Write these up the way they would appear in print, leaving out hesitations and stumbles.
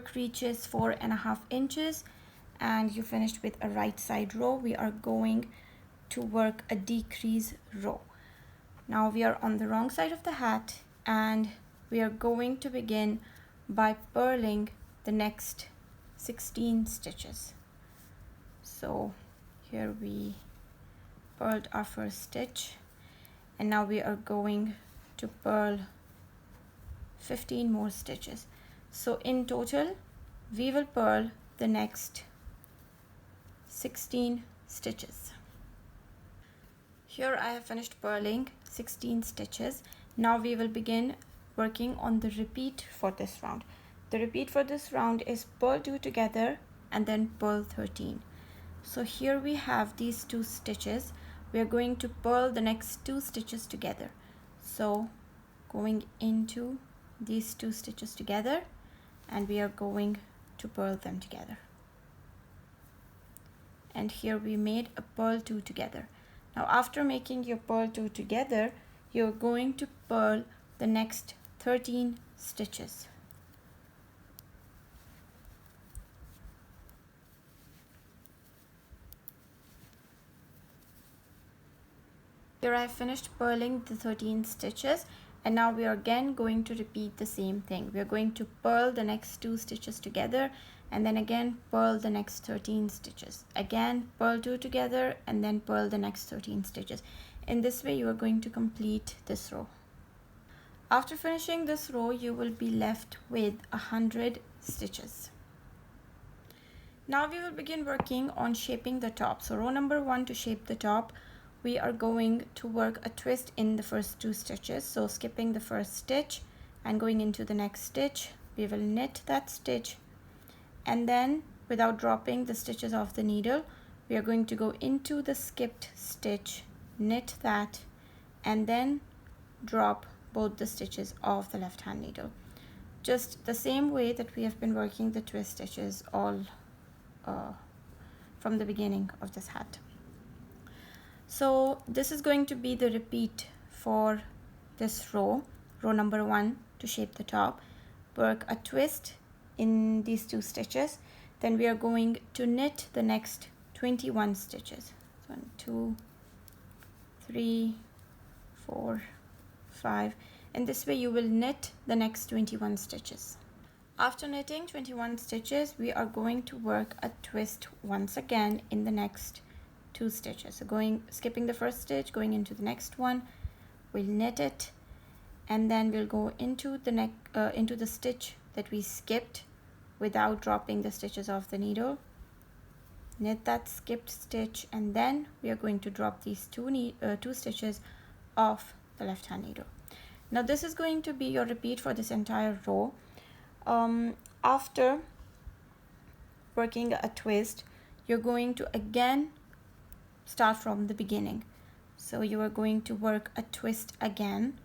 work reaches 4.5 inches and you finished with a right side row, we are going to work a decrease row. Now we are on the wrong side of the hat and we are going to begin by purling the next 16 stitches. So here we purled our first stitch and now we are going to purl 15 more stitches. So in total we will purl the next 16 stitches. Here I have finished purling 16 stitches. Now we will begin working on the repeat for this round. The repeat for this round is purl 2 together and then purl 13. So here we have these 2 stitches. We are going to purl the next 2 stitches together. So going into these 2 stitches together and we are going to purl them together. And here we made a purl 2 together. Now after making your purl 2 together, you're going to purl the next 13 stitches. Here I have finished purling the 13 stitches and now we are again going to repeat the same thing. We are going to purl the next 2 stitches together and then again purl the next 13 stitches. Again purl 2 together and then purl the next 13 stitches. In this way you are going to complete this row. After finishing this row you will be left with 100 stitches. Now we will begin working on shaping the top. So row number 1, to shape the top, we are going to work a twist in the first 2 stitches. So skipping the first stitch and going into the next stitch, we will knit that stitch and then without dropping the stitches of the needle, we are going to go into the skipped stitch, knit that and then drop both the stitches of the left hand needle. Just the same way that we have been working the twist stitches all from the beginning of this hat. So this is going to be the repeat for this row, row number 1, to shape the top. Work a twist in these 2 stitches, then we are going to knit the next 21 stitches. 1, 2, 3, 4, 5. In this way you will knit the next 21 stitches. After knitting 21 stitches, we are going to work a twist once again in the next 2 stitches. So skipping the first stitch, going into the next one, we'll knit it and then we'll go into the stitch that we skipped without dropping the stitches of the needle. Knit that skipped stitch and then we are going to drop these 2 stitches off the left hand needle. Now this is going to be your repeat for this entire row. After working a twist, you're going to again start from the beginning. So you are going to work a twist again,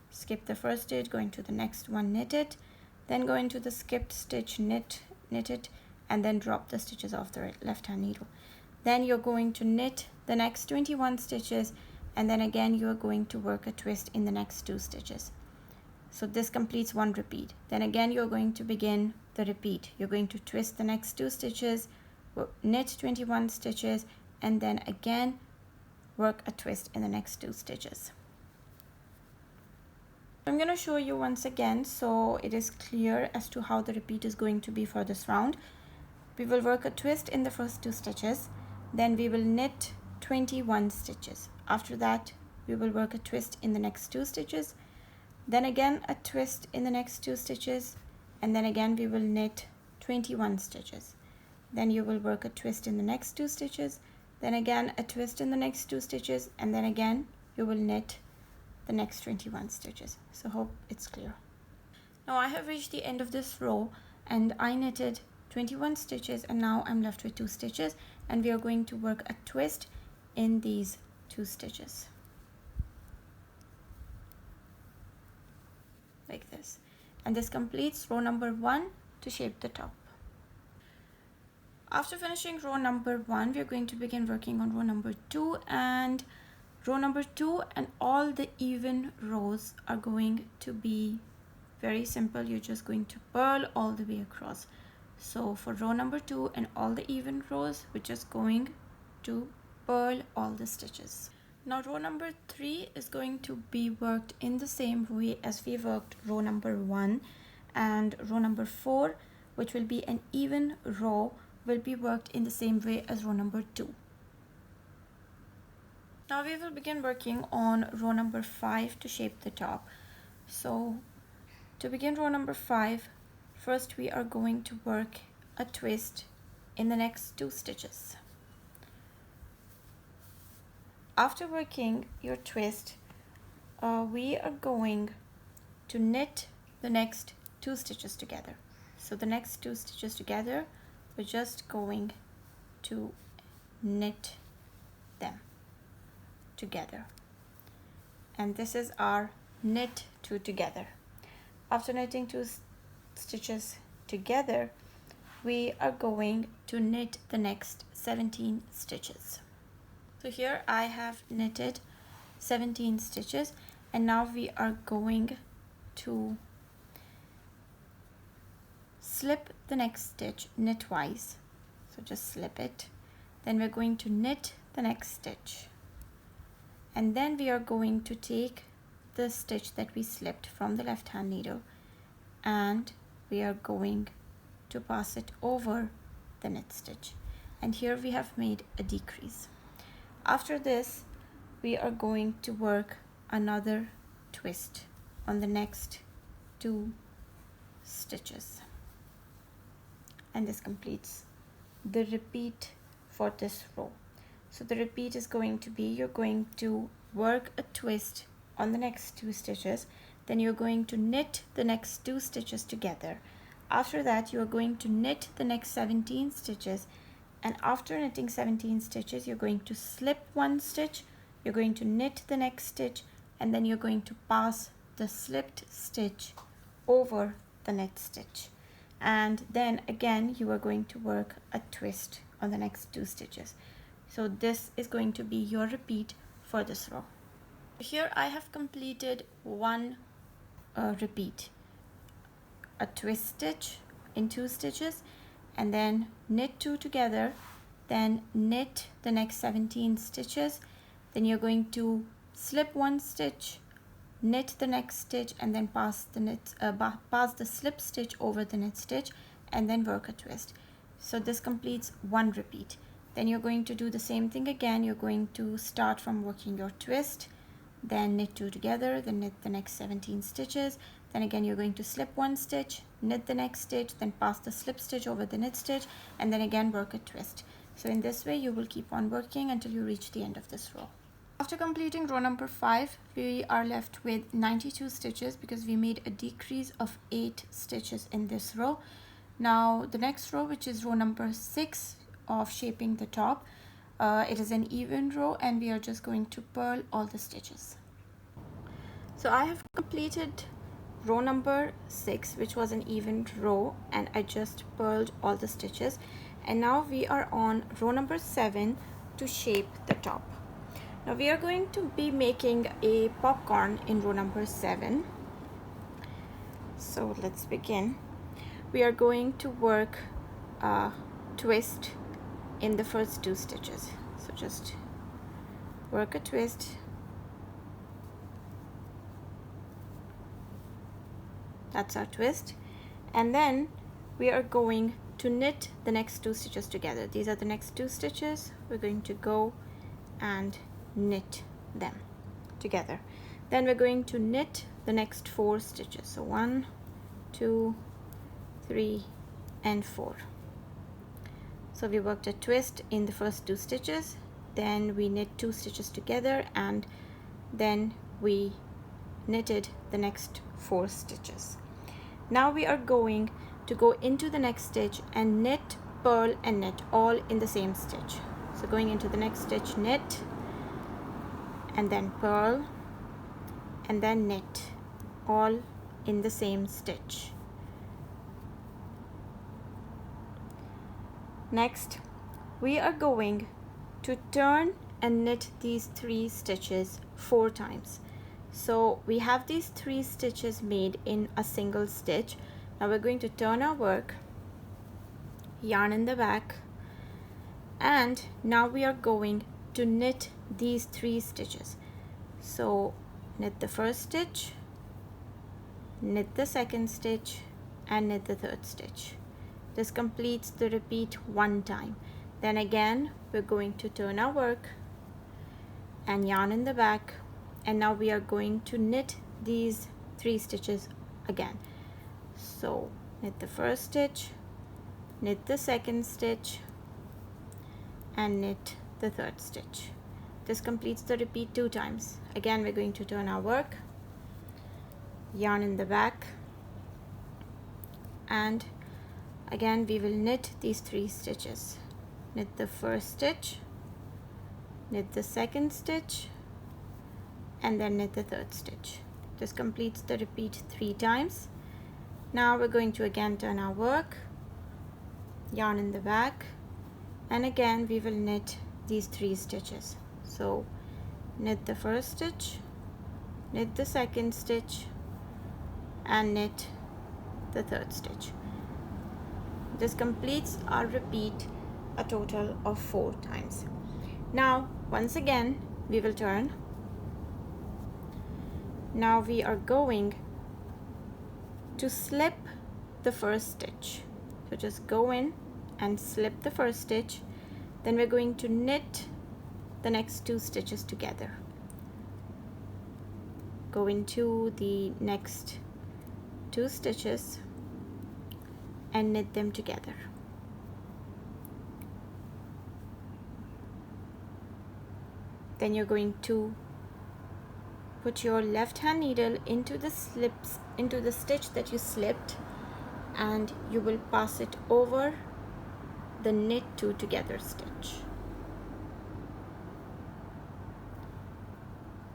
skip the first stitch, go into the next one, knit it, then go into the skipped stitch, knit it and then drop the stitches of the left hand needle. Then you're going to knit the next 21 stitches and then again you are going to work a twist in the next 2 stitches. So this completes one repeat. Then again you're going to begin the repeat. You're going to twist the next 2 stitches, knit 21 stitches and then again work a twist in the next 2 stitches. I'm going to show you once again so it is clear as to how the repeat is going to be for this round. We will work a twist in the first 2 stitches, then we will knit 21 stitches. After that we will work a twist in the next 2 stitches, then again a twist in the next 2 stitches and then again we will knit 21 stitches. Then you will work a twist in the next 2 stitches, then again a twist in the next 2 stitches and then again you will knit the next 21 stitches. So hope it's clear. Now I have reached the end of this row and I knitted 21 stitches and now I'm left with 2 stitches and we are going to work a twist in these 2 stitches like this, and this completes row number 1 to shape the top. After finishing row number 1, we are going to begin working on row number 2, and row number 2 and all the even rows are going to be very simple. You're just going to purl all the way across. So for row number 2 and all the even rows, we're just going to purl all the stitches. Now row number 3 is going to be worked in the same way as we worked row number 1, and row number 4, which will be an even row, will be worked in the same way as row number 2. Now we will begin working on row number 5 to shape the top. So to begin row number 5, first we are going to work a twist in the next 2 stitches. After working your twist, we are going to knit the next 2 stitches together. So the next 2 stitches together, we're just going to knit them together, and this is our knit 2 together. After knitting 2 stitches together, we are going to knit the next 17 stitches. So here I have knitted 17 stitches, and now we are going to slip the next stitch knitwise. So just slip it, then we're going to knit the next stitch, and then we are going to take the stitch that we slipped from the left hand needle and we are going to pass it over the knit stitch, and here we have made a decrease. After this, we are going to work another twist on the next 2 stitches, and this completes the repeat for this row. So the repeat is going to be, you're going to work a twist on the next 2 stitches, then you're going to knit the next 2 stitches together. After that, you are going to knit the next 17 stitches, and after knitting 17 stitches, you're going to slip 1 stitch, you're going to knit the next stitch, and then you're going to pass the slipped stitch over the knit stitch. And then again, you are going to work a twist on the next 2 stitches. So this is going to be your repeat for this row. Here I have completed one repeat, a twist stitch in 2 stitches, and then knit 2 together, then knit the next 17 stitches, then you're going to slip 1 stitch, knit the next stitch, and then pass the slip stitch over the knit stitch, and then work a twist. So this completes one repeat. Then you're going to do the same thing again. You're going to start from working your twist, then knit 2 together, then knit the next 17 stitches, then again you're going to slip 1 stitch, knit the next stitch, then pass the slip stitch over the knit stitch, and then again work a twist. So in this way you will keep on working until you reach the end of this row. After completing row number 5, we are left with 92 stitches because we made a decrease of 8 stitches in this row. Now the next row, which is row number 6 of shaping the top, it is an even row, and we are just going to purl all the stitches. So I have completed row number 6, which was an even row, and I just purled all the stitches, and now we are on row number 7 to shape the top. Now we are going to be making a popcorn in row number 7. So let's begin. We are going to work a twist in the first 2 stitches. So just work a twist, that's our twist, and then we are going to knit the next 2 stitches together. These are the next 2 stitches. We're going to go and knit them together. Then we're going to knit the next 4 stitches. So 1, 2, 3, and 4. So we worked a twist in the first 2 stitches, then we knit 2 stitches together, and then we knitted the next 4 stitches. Now we are going to go into the next stitch and knit, purl, and knit all in the same stitch. So going into the next stitch, knit, and then purl, and then knit, all in the same stitch. Next, we are going to turn and knit these 3 stitches 4 times. So we have these 3 stitches made in a single stitch. Now we're going to turn our work, yarn in the back, and now we are going to knit these 3 stitches. So knit the first stitch, knit the second stitch, and knit the third stitch. This completes the repeat 1 time. Then again we're going to turn our work and yarn in the back, and now we are going to knit these 3 stitches again. So knit the first stitch, knit the second stitch, and knit the third stitch. This completes the repeat 2 times. Again we're going to turn our work, yarn in the back, and again we will knit these 3 stitches. Knit the first stitch, knit the second stitch, and then knit the third stitch. This completes the repeat 3 times. Now we're going to again turn our work, yarn in the back, and again we will knit these 3 stitches. So knit the first stitch, knit the second stitch, and knit the third stitch. This completes our repeat a total of 4 times. Now once again we will turn. Now we are going to slip the first stitch. So just go in and slip the first stitch. Then we're going to knit the next 2 stitches together. Go into the next 2 stitches and knit them together. Then you're going to put your left hand needle into the stitch that you slipped, and you will pass it over the knit 2 together stitch.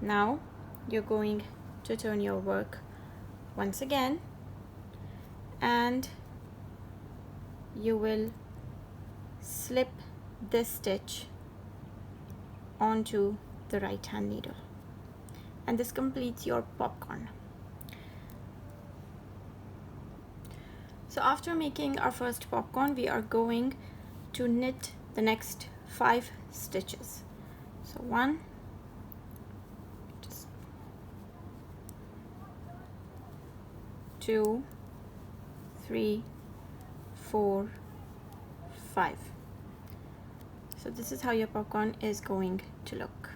Now you're going to turn your work once again, and you will slip this stitch onto the right hand needle, and this completes your popcorn. So after making our first popcorn, we are going to knit the next 5 stitches. So 1, 2, 3, 4, 5. So this is how your popcorn is going to look.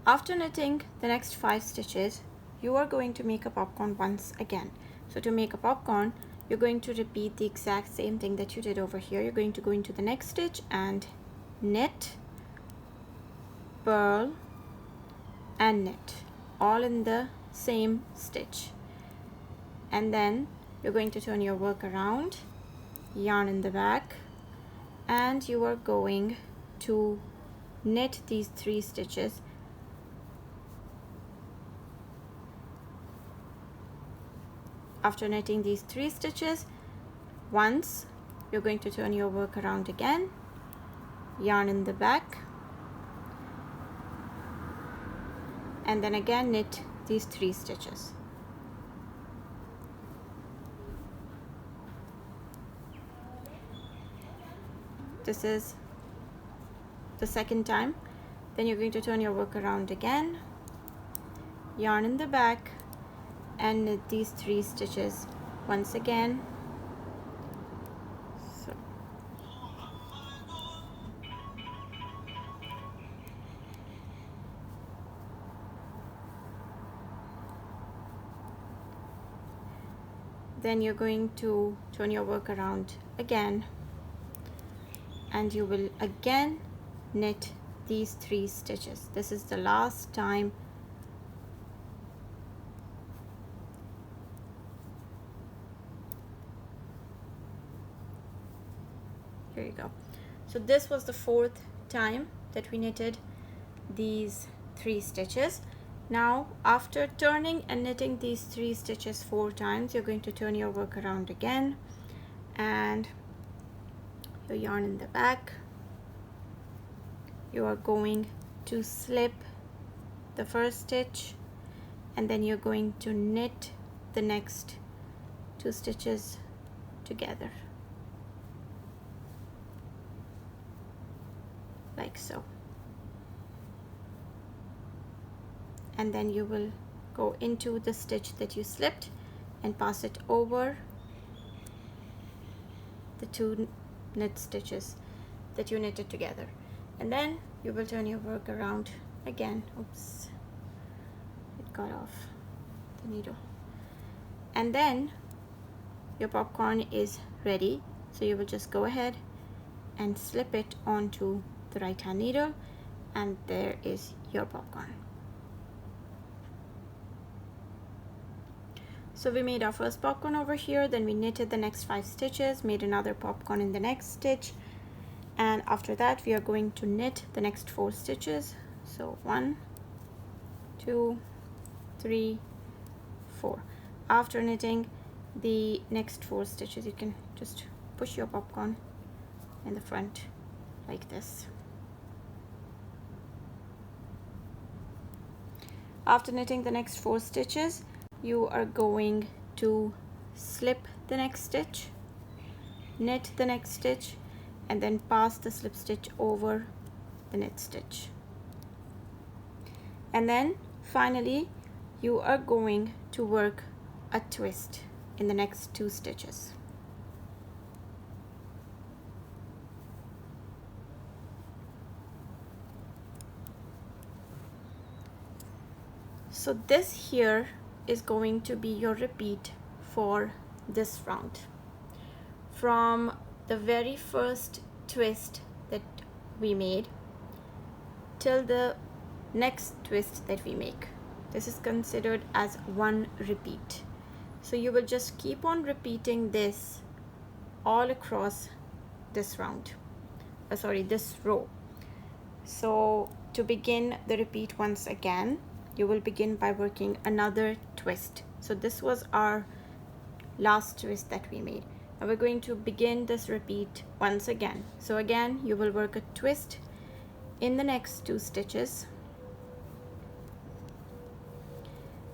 After knitting the next 5 stitches, you are going to make a popcorn once again. So to make a popcorn, you're going to repeat the exact same thing that you did over here. You're going to go into the next stitch and knit, purl, and knit, all in the same stitch. And then you're going to turn your work around, yarn in the back, and you are going to knit these 3 stitches. After knitting these 3 stitches once, you're going to turn your work around again, yarn in the back, and then again knit these 3 stitches. This is the second time. Then you're going to turn your work around again, yarn in the back, and knit these 3 stitches once again. So then you're going to turn your work around again, and you will again knit these 3 stitches. This is the last time. Here you go. So this was the 4th time that we knitted these 3 stitches. Now after turning and knitting these 3 stitches 4 times, you're going to turn your work around again, and your yarn in the back. You are going to slip the first stitch, and then you're going to knit the next 2 stitches together like so, and then you will go into the stitch that you slipped and pass it over the 2 knit stitches that you knitted together, and then you will turn your work around again. Oops, it got off the needle, and then your popcorn is ready. So you will just go ahead and slip it onto the right hand needle, and there is your popcorn. So we made our first popcorn over here, then we knitted the next 5 stitches, made another popcorn in the next stitch, and after that we are going to knit the next 4 stitches. So 1, 2, 3, 4. After knitting the next 4 stitches, you can just push your popcorn in the front like this. After knitting the next 4 stitches, you are going to slip the next stitch, knit the next stitch, and then pass the slip stitch over the knit stitch. And then finally you are going to work a twist in the next 2 stitches. So this here is going to be your repeat for this round. From the very first twist that we made till the next twist that we make, this is considered as one repeat. So you will just keep on repeating this all across this round, this row. So to begin the repeat once again, you will begin by working another twist. So this was our last twist that we made. Now we're going to begin this repeat once again. So again, you will work a twist in the next 2 stitches,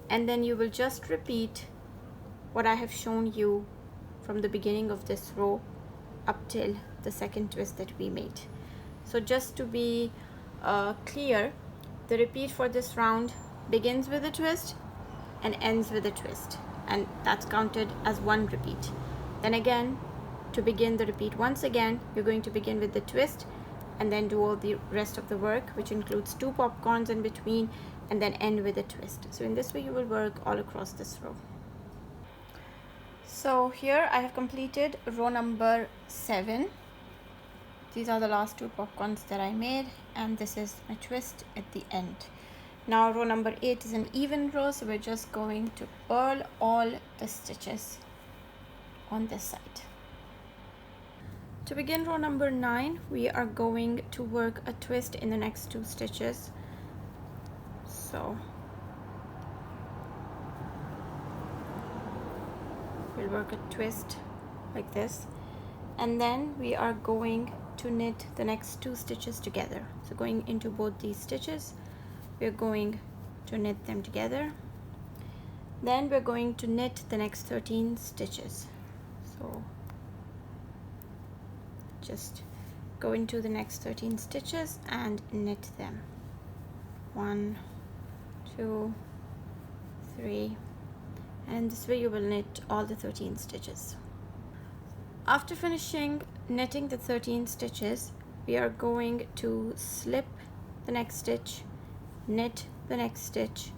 and then you will just repeat what I have shown you from the beginning of this row up till the second twist that we made. So just to be clear, the repeat for this round begins with a twist and ends with a twist, and that's counted as one repeat. Then again, to begin the repeat once again, you're going to begin with the twist and then do all the rest of the work, which includes 2 popcorns in between, and then end with a twist. So in this way you will work all across this row. So here I have completed row number 7. These are the last 2 popcorns that I made, and this is my twist at the end. Now row number 8 is an even row, so we're just going to purl all the stitches on this side. To begin row number 9, we are going to work a twist in the next 2 stitches. So we'll work a twist like this, and then we are going to knit the next 2 stitches together. So going into both these stitches, we're going to knit them together. Then we're going to knit the next 13 stitches. So just go into the next 13 stitches and knit them. 1, 2, 3, and this way you will knit all the 13 stitches. After finishing knitting the 13 stitches, we are going to slip the next stitch, knit the next stitch,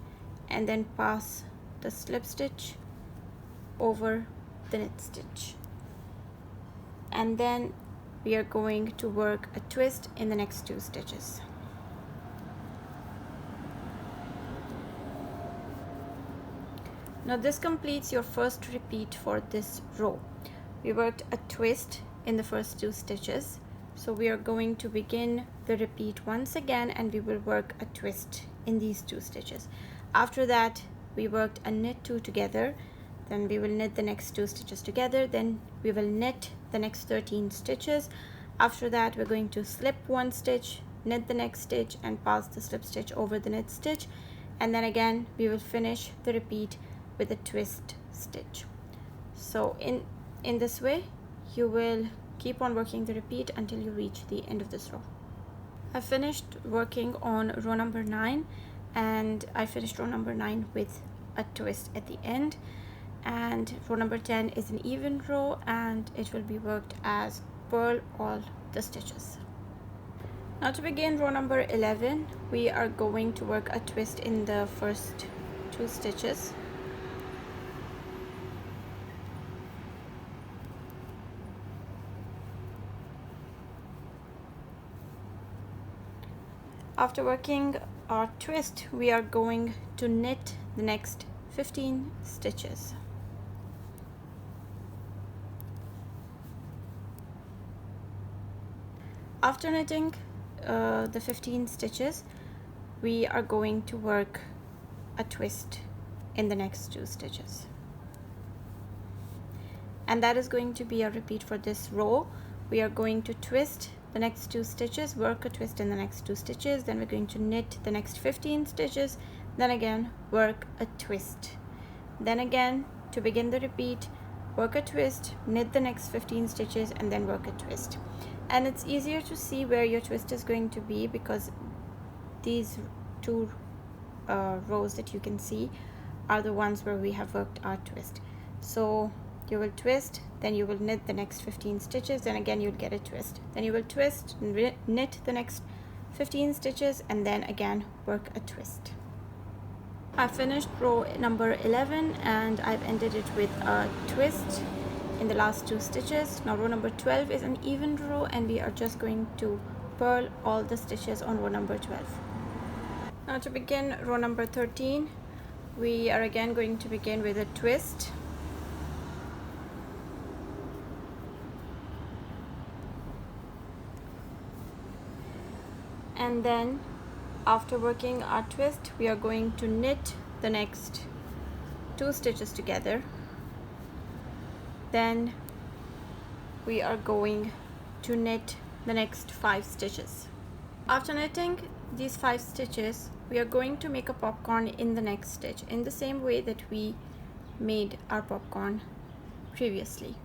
and then pass the slip stitch over the knit stitch. And then we are going to work a twist in the next 2 stitches. Now this completes your first repeat for this row. We worked a twist in the first 2 stitches, so we are going to begin the repeat once again, and we will work a twist in these 2 stitches. After that, we worked a knit 2 together, then we will knit the next 2 stitches together, then we will knit the next 13 stitches. After that, we're going to slip 1 stitch, knit the next stitch, and pass the slip stitch over the knit stitch, and then again we will finish the repeat with a twist stitch. So in this way you will keep on working the repeat until you reach the end of this row. I finished working on row number 9, and I finished row number 9 with a twist at the end, and row number 10 is an even row and it will be worked as purl all the stitches. Now to begin row number 11, we are going to work a twist in the first 2 stitches. After working our twist, we are going to knit the next 15 stitches. After knitting the 15 stitches, we are going to work a twist in the next 2 stitches, and that is going to be a repeat for this row. We are going to twist the next 2 stitches, work a twist in the next 2 stitches, then we're going to knit the next 15 stitches, then again work a twist, then again to begin the repeat, work a twist, knit the next 15 stitches, and then work a twist. And it's easier to see where your twist is going to be because these 2 rows that you can see are the ones where we have worked our twist. So you will twist, then you will knit the next 15 stitches, then again you'll get a twist, then you will twist, knit the next 15 stitches, and then again work a twist. I finished row number 11 and I've ended it with a twist in the last 2 stitches. Now row number 12 is an even row and we are just going to purl all the stitches on row number 12. Now to begin row number 13, we are again going to begin with a twist. And then after working our twist, we are going to knit the next 2 stitches together. Then we are going to knit the next 5 stitches. After knitting these 5 stitches, we are going to make a popcorn in the next stitch in the same way that we made our popcorn previously.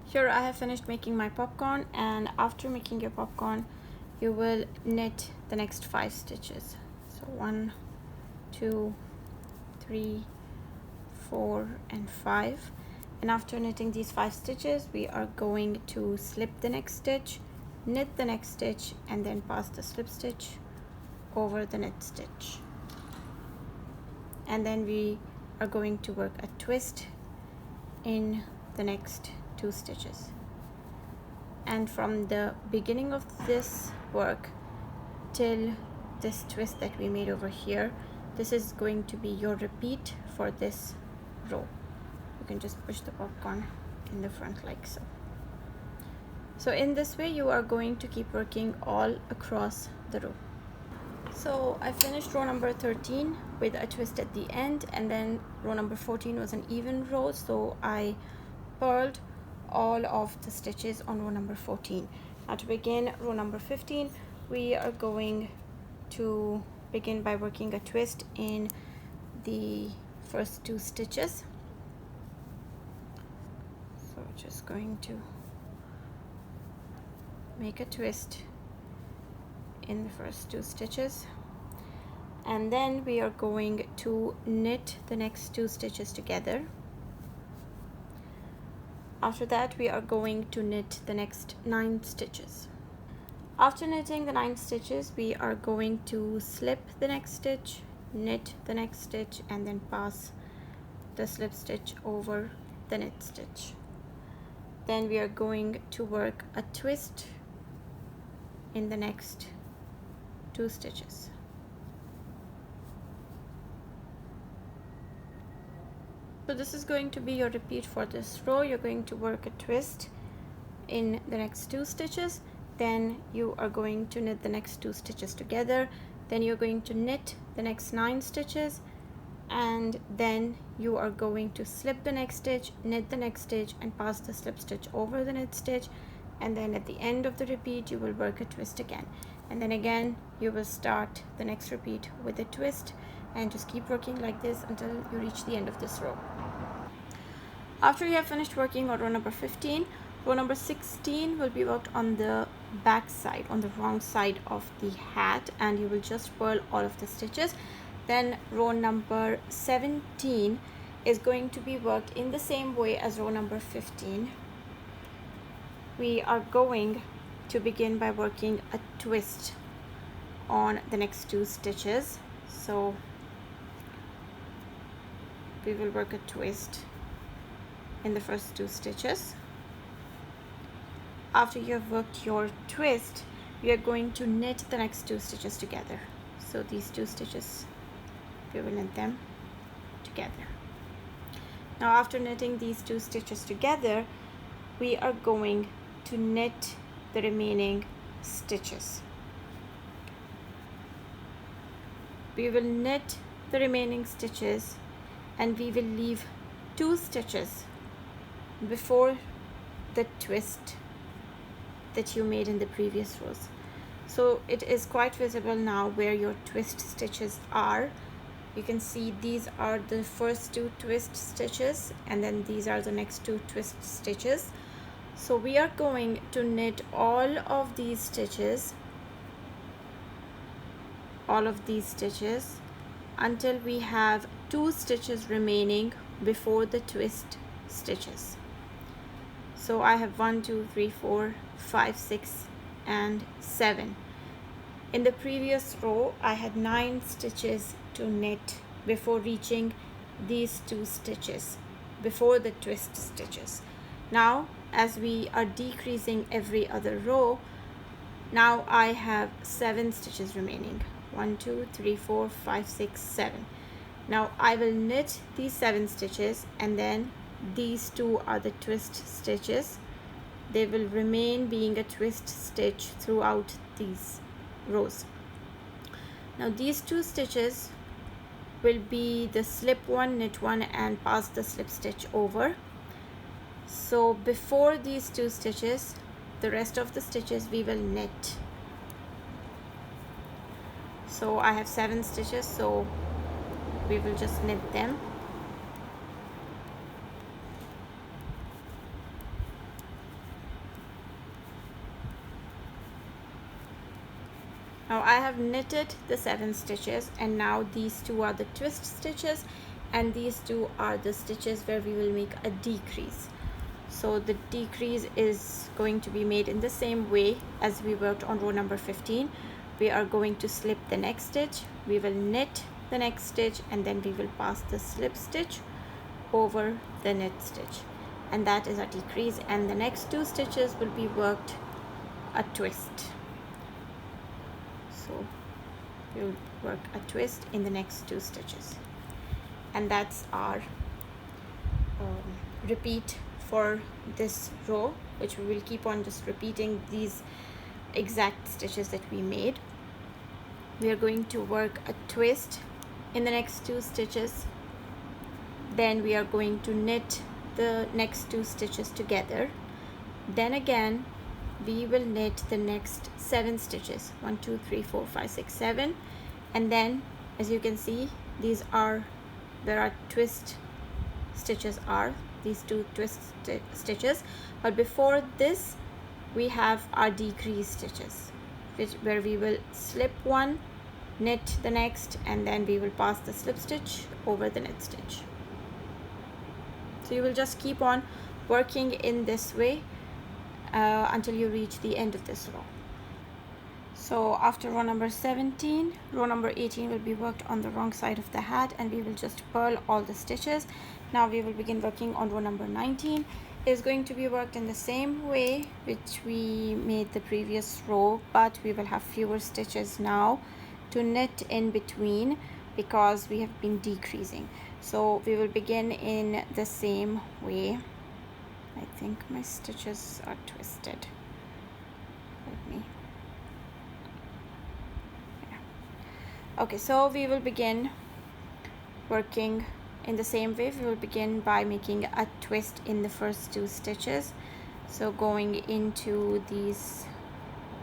Here I have finished making my popcorn, and after making your popcorn you will knit the next 5 stitches. So 1, 2, 3, 4, and 5. And after knitting these 5 stitches, we are going to slip the next stitch, knit the next stitch, and then pass the slip stitch over the knit stitch. And then we are going to work a twist in the next 2 stitches. And from the beginning of this work till this twist that we made over here, this is going to be your repeat for this row. You can just push the popcorn in the front like so. So in this way you are going to keep working all across the row. So I finished row number 13 with a twist at the end, and then row number 14 was an even row, so I purled all of the stitches on row number 14. Now to begin row number 15, we are going to begin by working a twist in the first 2 stitches. So just going to make a twist in the first 2 stitches, and then we are going to knit the next 2 stitches together. After that we are going to knit the next 9 stitches. After knitting the 9 stitches, we are going to slip the next stitch, knit the next stitch, and then pass the slip stitch over the knit stitch. Then we are going to work a twist in the next 2 stitches. So this is going to be your repeat for this row. You're going to work a twist in the next 2 stitches, then you are going to knit the next 2 stitches together, then you're going to knit the next 9 stitches, and then you are going to slip the next stitch, knit the next stitch, and pass the slip stitch over the knit stitch. and then at the end of the repeat you will work a twist again, and then again you will start the next repeat with a twist, and just keep working like this until you reach the end of this row. After you have finished working on row number 15, row number 16 will be worked on the back side, on the wrong side of the hat, and you will just purl all of the stitches. Then row number 17 is going to be worked in the same way as row number 15. We are going to begin by working a twist on the next 2 stitches. So we will work a twist in the first 2 stitches. After you have worked your twist, we are going to knit the next 2 stitches together. So these 2 stitches, we will knit them together. Now after knitting these 2 stitches together, we are going to knit the remaining stitches. We will knit the remaining stitches, and we will leave 2 stitches before the twist that you made in the previous rows. So it is quite visible now where your twist stitches are. You can see these are the first 2 twist stitches, and then these are the next 2 twist stitches. So we are going to knit all of these stitches, until we have 2 stitches remaining before the twist stitches. So I have 1 2 3 4 5 6 and 7. In the previous row I had 9 stitches to knit before reaching these 2 stitches before the twist stitches. Now as we are decreasing every other row, now I have 7 stitches remaining. 1 2 3 4 5 6 7. Now I will knit these 7 stitches, and then these 2 are the twist stitches. They will remain being a twist stitch throughout these rows. Now these 2 stitches will be the slip one, knit one, and pass the slip stitch over. So before these 2 stitches, the rest of the stitches we will knit. So I have 7 stitches, so we will just knit them. Now I have knitted the 7 stitches, and now these 2 are the twist stitches, and these 2 are the stitches where we will make a decrease. So the decrease is going to be made in the same way as we worked on row number 15. We are going to slip the next stitch, we will knit the next stitch, and then we will pass the slip stitch over the knit stitch, and that is a decrease. And the next 2 stitches will be worked a twist. So we will work a twist in the next 2 stitches, and that's our repeat for this row, which we will keep on just repeating these exact stitches that we made. We are going to work a twist in the next 2 stitches, then we are going to knit the next 2 stitches together, then again we will knit the next 7 stitches, 1 2 3 4 5 6 7, and then as you can see, these are where our twist stitches are, these 2 twist stitches. But before this we have our decrease stitches, where we will slip one, knit the next, and then we will pass the slip stitch over the knit stitch. So you will just keep on working in this way until you reach the end of this row. So after row number 17, row number 18 will be worked on the wrong side of the hat, and we will just purl all the stitches. Now we will begin working on row number 19. It is going to be worked in the same way which we made the previous row, but we will have fewer stitches now to knit in between because we have been decreasing. So we will begin in the same way. I think my stitches are twisted. Let me. Yeah. Okay, so we will begin working in the same way. We will begin by making a twist in the first 2 stitches. So going into these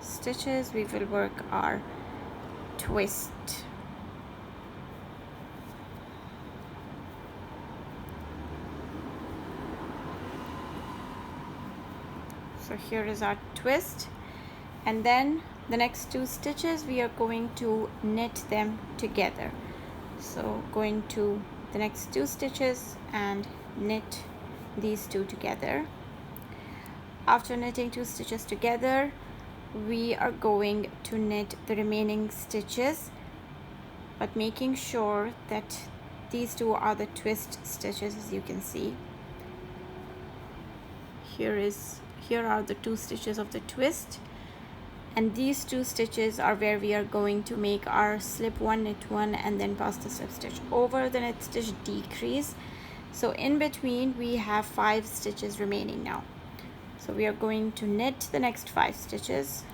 stitches, we will work our twist. So here is our twist, and then the next 2 stitches we are going to knit them together. So going to the next 2 stitches and knit these 2 together. After knitting 2 stitches together, we are going to knit the remaining stitches, but making sure that these 2 are the twist stitches. As you can see, here are the 2 stitches of the twist, and these 2 stitches are where we are going to make our slip 1, knit 1, and then pass the slip stitch over the knit stitch, decrease. So in between we have 5 stitches remaining now. So we are going to knit the next 5 stitches.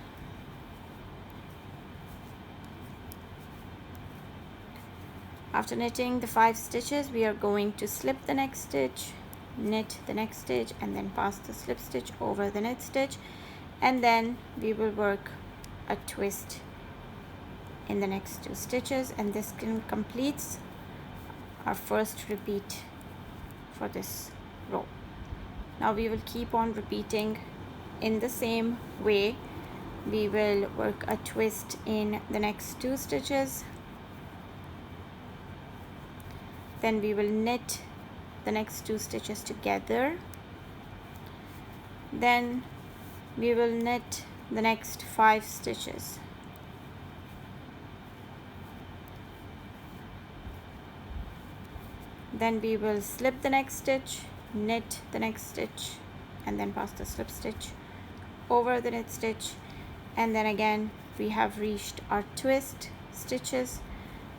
After knitting the 5 stitches, we are going to slip the next stitch, knit the next stitch, and then pass the slip stitch over the knit stitch, and then we will work a twist in the next 2 stitches, and this completes our first repeat for this row. Now we will keep on repeating in the same way. We will work a twist in the next 2 stitches, then we will knit the next 2 stitches together, then we will knit the next 5 stitches, then we will slip the next stitch, knit the next stitch, and then pass the slip stitch over the knit stitch, and then again we have reached our twist stitches.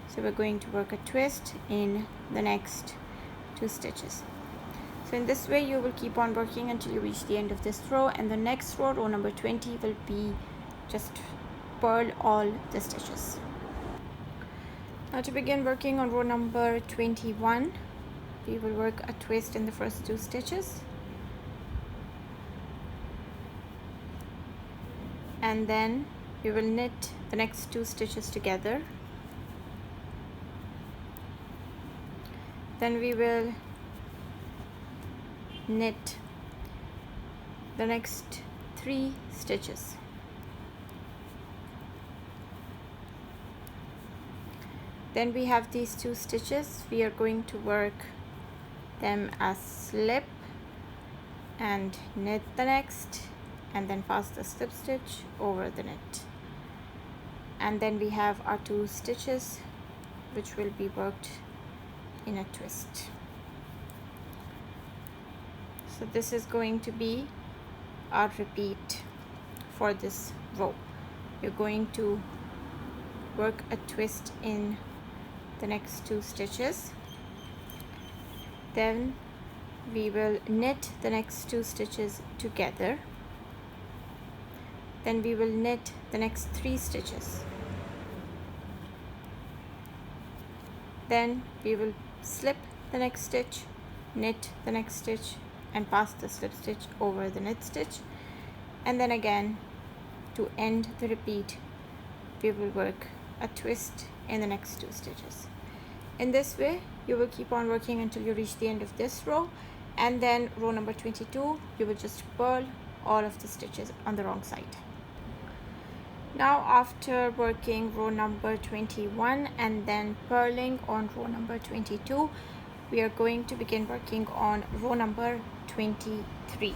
So we're going to work a twist in the next 2 stitches. So in this way you will keep on working until you reach the end of this row, and the next row, row number 20, will be just purl all the stitches. Now to begin working on row number 21, we will work a twist in the first 2 stitches, and then we will knit the next 2 stitches together, then we will knit the next 3 stitches, then we have these 2 stitches. We are going to work them as slip and knit the next, and then pass the slip stitch over the knit, and then we have our 2 stitches which will be worked in a twist. So this is going to be our repeat for this row. You're going to work a twist in the next 2 stitches, then we will knit the next 2 stitches together, then we will knit the next 3 stitches, then we will slip the next stitch, knit the next stitch, and pass the slip stitch over the knit stitch, and then again to end the repeat we will work a twist in the next 2 stitches. In this way you will keep on working until you reach the end of this row, and then row number 22 you will just purl all of the stitches on the wrong side. Now after working row number 21 and then purling on row number 22, we are going to begin working on row number 23.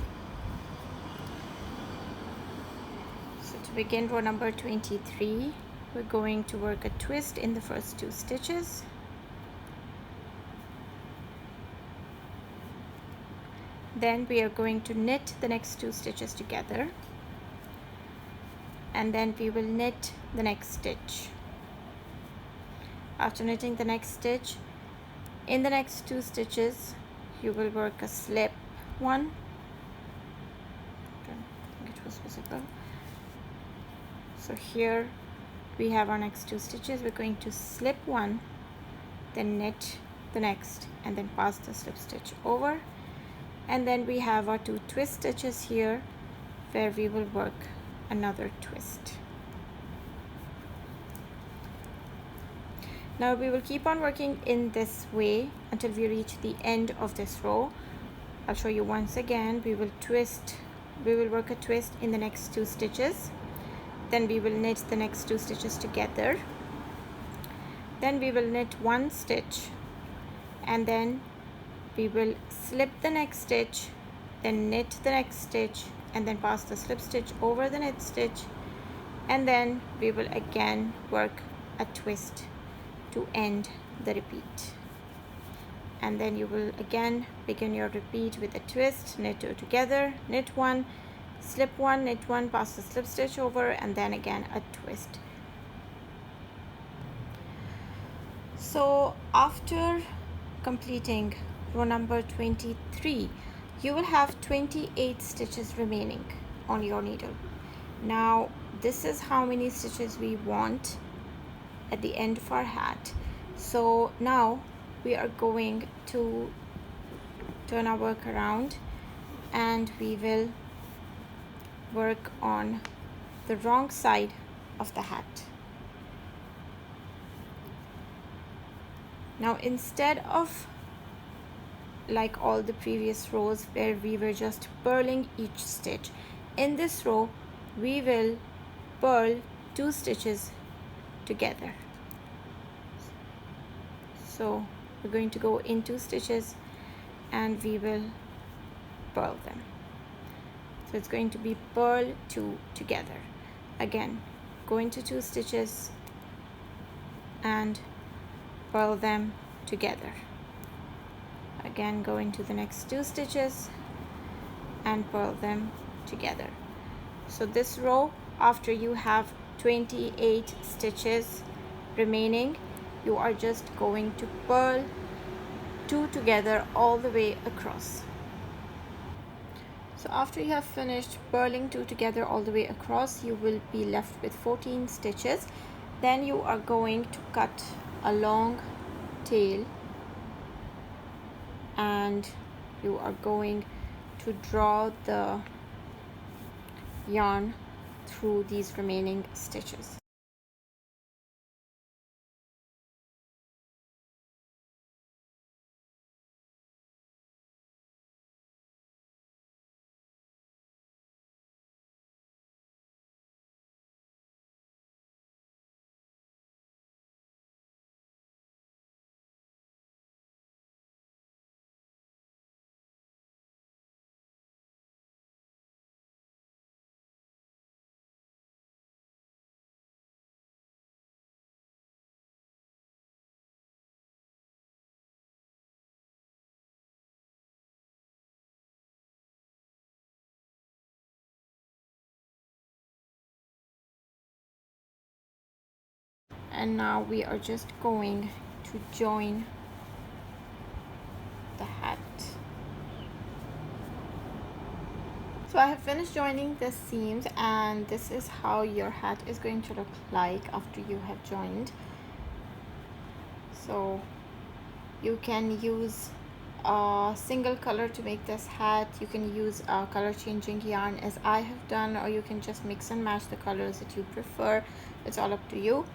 So to begin row number 23, we're going to work a twist in the first 2 stitches, then we are going to knit the next 2 stitches together, and then we will knit the next stitch. After knitting the next stitch, in the next 2 stitches you will work a slip 1. I think it was visible. So here we have our next 2 stitches. We're going to slip 1, then knit the next, and then pass the slip stitch over, And then we have our 2 twist stitches here where we will work another twist. Now we will keep on working in this way until we reach the end of this row. I'll show you once again. We will work a twist in the next 2 stitches. Then we will knit the next 2 stitches together. Then we will knit 1 stitch, and then we will slip the next stitch, then knit the next stitch, and then pass the slip stitch over the knit stitch, and then we will again work a twist to end the repeat. And then you will again begin your repeat with a twist, knit 2 together, knit 1, slip 1, knit 1, pass the slip stitch over, and then again a twist. So after completing row number 23, you will have 28 stitches remaining on your needle. Now this is how many stitches we want at the end of our hat. So now we are going to turn our work around and we will work on the wrong side of the hat. Now instead of like all the previous rows where we were just purling each stitch, in this row we will purl 2 stitches together. So we're going to go in 2 stitches and we will purl them. So it's going to be purl 2 together. Again, go into 2 stitches and purl them together. Again, go into the next 2 stitches and purl them together. So this row, after you have 28 stitches remaining, you are just going to purl 2 together all the way across. So after you have finished purling 2 together all the way across, you will be left with 14 stitches. Then you are going to cut a long tail and you are going to draw the yarn through these remaining stitches. And now we are just going to join the hat. So I have finished joining the seams and this is how your hat is going to look like after you have joined. So you can use a single color to make this hat. You can use a color changing yarn as I have done, or you can just mix and match the colors that you prefer. It's all up to you.